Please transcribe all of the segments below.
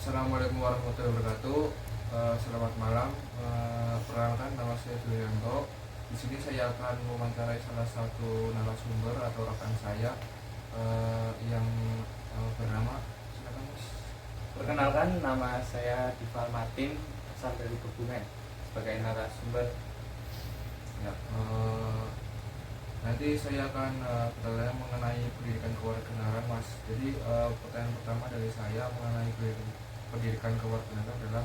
Assalamualaikum warahmatullahi wabarakatuh. Selamat malam. Perkenalkan, nama saya Julianto. Di sini saya akan mewawancarai salah satu narasumber atau rekan saya yang bernama, silakan Mas. Perkenalkan, nama saya Dival Martin, asal dari Kebumen, sebagai narasumber. Ya, nanti saya akan bertanya mengenai pendidikan kewarganegaraan, Mas. Jadi pertanyaan pertama dari saya mengenai pendidikan kewarganegaraan adalah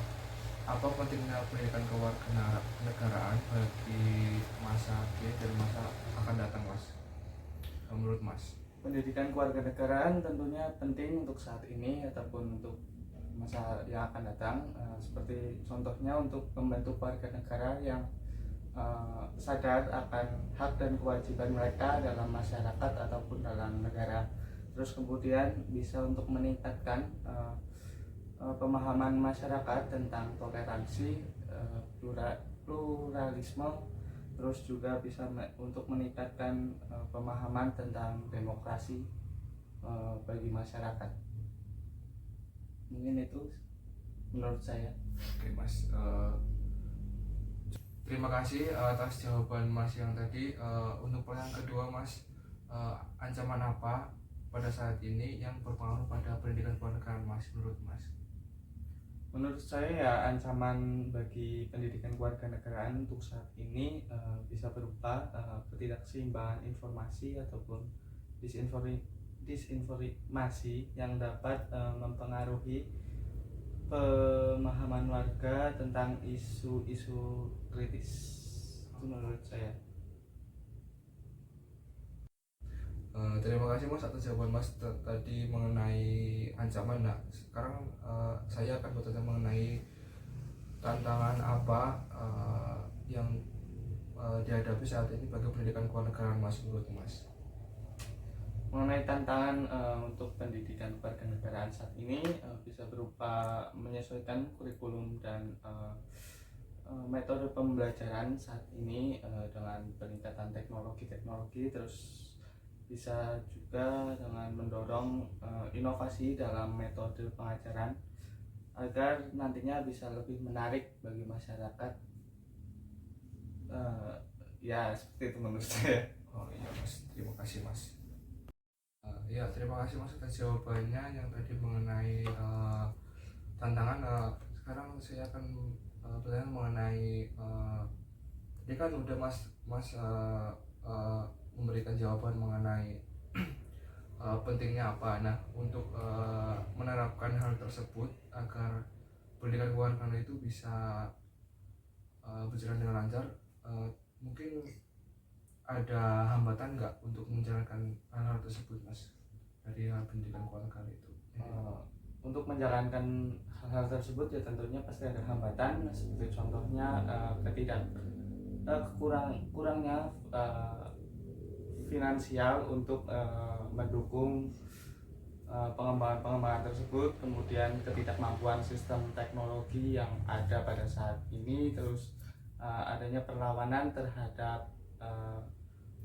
apa pentingnya pendidikan kewarganegaraan bagi masa kini dan masa akan datang, Mas? Menurut Mas? Pendidikan kewarganegaraan tentunya penting untuk saat ini ataupun untuk masa yang akan datang. Seperti contohnya untuk membentuk warga negara yang sadar akan hak dan kewajiban mereka dalam masyarakat ataupun dalam negara. Terus kemudian bisa untuk meningkatkan pemahaman masyarakat tentang toleransi, pluralisme, terus juga bisa untuk meningkatkan pemahaman tentang demokrasi bagi masyarakat. Mungkin itu menurut saya. Oke, Mas. Terima kasih atas jawaban Mas yang tadi. Untuk pertanyaan kedua, Mas, ancaman apa pada saat ini yang berpengaruh pada pendidikan kewarganegaraan, Mas, menurut Mas? Menurut saya ya, ancaman bagi pendidikan kewarganegaraan untuk saat ini bisa berupa ketidakseimbangan informasi ataupun disinformasi yang dapat mempengaruhi pemahaman warga tentang isu-isu kritis. Itu menurut saya. Terima kasih Mas atas jawaban Mas tadi mengenai ancaman. Nah, sekarang saya akan bertanya mengenai tantangan apa yang dihadapi saat ini bagi pendidikan kewarganegaraan, Mas, menurut Mas? Mengenai tantangan untuk pendidikan kewarganegaraan saat ini bisa berupa menyesuaikan kurikulum dan metode pembelajaran saat ini dengan peningkatan teknologi, terus bisa juga dengan mendorong inovasi dalam metode pengajaran agar nantinya bisa lebih menarik bagi masyarakat. Ya, seperti itu menurut saya. Oh iya Mas, terima kasih Mas. Ya, terima kasih Mas atas jawabannya yang tadi mengenai tantangan. Sekarang saya akan bertanya mengenai ini kan udah Mas memberikan jawaban mengenai pentingnya apa. Nah, untuk menerapkan hal tersebut agar pendidikan kewarganegaraan itu bisa berjalan dengan lancar, mungkin ada hambatan nggak untuk menjalankan hal-hal tersebut, Mas, dari pendidikan kewarganegaraan itu? Untuk menjalankan hal-hal tersebut ya tentunya pasti ada hambatan, seperti contohnya kurangnya finansial untuk mendukung pengembangan tersebut, kemudian ketidakmampuan sistem teknologi yang ada pada saat ini, terus adanya perlawanan terhadap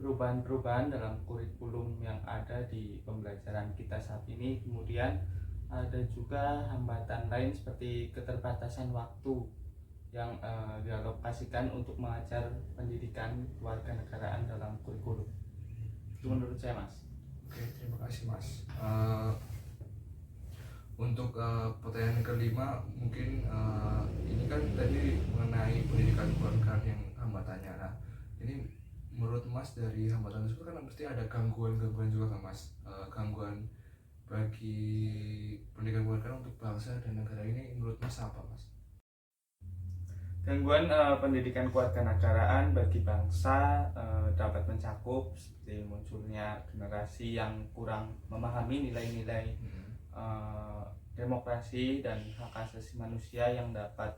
perubahan-perubahan dalam kurikulum yang ada di pembelajaran kita saat ini. Kemudian ada juga hambatan lain seperti keterbatasan waktu yang dialokasikan untuk mengajar pendidikan kewarganegaraan dalam kurikulum. Itu menurut saya, Mas. Oke, terima kasih Mas. Untuk pertanyaan kelima, mungkin ini kan tadi mengenai pendidikan kewarganegaraan yang hambatannya. Nah, ini menurut Mas dari hambatan tersebut kan pasti ada gangguan-gangguan juga kan Mas? Gangguan bagi pendidikan kewarganegaraan untuk bangsa dan negara ini menurut Mas apa, Mas? Gangguan pendidikan kewarganegaraan bagi bangsa dapat mencakup seperti munculnya generasi yang kurang memahami nilai-nilai demokrasi dan hak asasi manusia yang dapat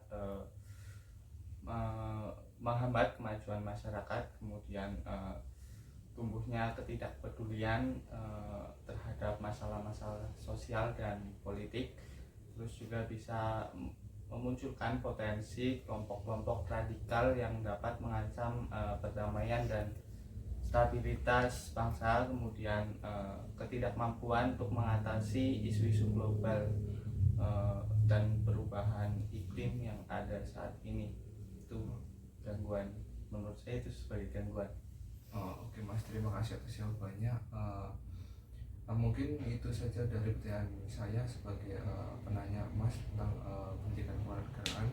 menghambat kemajuan masyarakat. Kemudian tumbuhnya ketidakpedulian terhadap masalah-masalah sosial dan politik. Terus juga bisa memunculkan potensi kelompok-kelompok radikal yang dapat mengancam perdamaian dan stabilitas bangsa. Kemudian ketidakmampuan untuk mengatasi isu-isu global dan saat ini. Itu gangguan, menurut saya itu sebagai gangguan. Oke Mas, terima kasih atas jawabannya. Mungkin itu saja dari pertanyaan saya sebagai penanya Mas tentang pendidikan kewarganegaraan.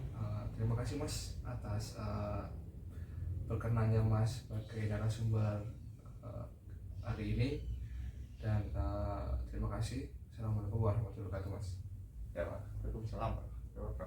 Terima kasih Mas atas berkenannya Mas sebagai narasumber hari ini, dan terima kasih. Assalamualaikum warahmatullahi wabarakatuh Mas. Ya, Waalaikumsalam warahmatullahi wabarakatuh.